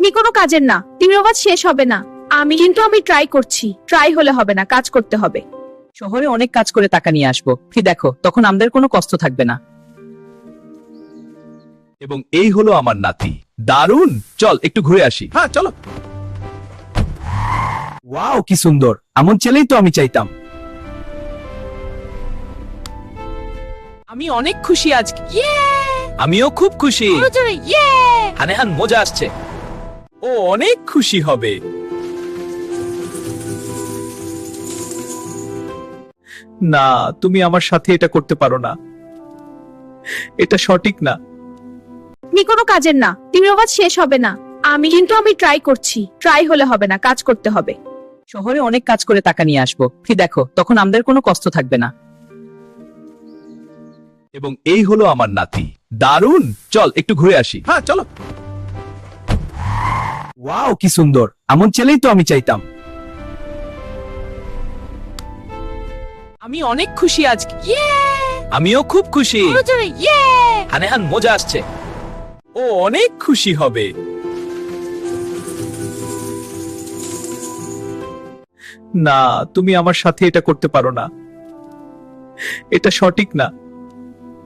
আপনি কোনো কাজের না, তিমিরবাজ শেষ হবে না। আমি ট্রাই করছি, ট্রাই হলে হবে না, কাজ করতে হবে। শহরে অনেক কাজ করে টাকা নিয়ে আসবো, কি দেখো তখন আমাদের কোনো কষ্ট থাকবে না। এবং এই হলো আমার নাতি। দারুণ, চল একটু ঘুরে আসি। হ্যাঁ চলো। ওয়াও কি সুন্দর, এমন ছেলেই তো আমি চাইতাম। আমি অনেক খুশি আজকে। আমিও খুব খুশি। হানেহান মজা আসছে। ও অনেক খুশি হবে। না, তুমি আমার সাথে এটা করতে পারো না, এটা সঠিক না। আপনি কোনো কাজের না, তিমিরবাজ শেষ হবে না। আমি ট্রাই করছি, ট্রাই হলে হবে না, কাজ করতে হবে। শহরে অনেক কাজ করে টাকা নিয়ে আসবো, কি দেখো তখন আমাদের কোনো কষ্ট থাকবে না। এবং এই হলো আমার নাতি। দারুণ, চল একটু ঘুরে আসি। হ্যাঁ চলো। ওয়াও কি সুন্দর, এমন ছেলেই তো আমি চাইতাম। আমি অনেক খুশি আজকে। আমিও খুব খুশি। হানেহান মজা আসছে। ও অনেক খুশি হবে। না, তুমি আমার সাথে এটা করতে পারো না, এটা সঠিক না।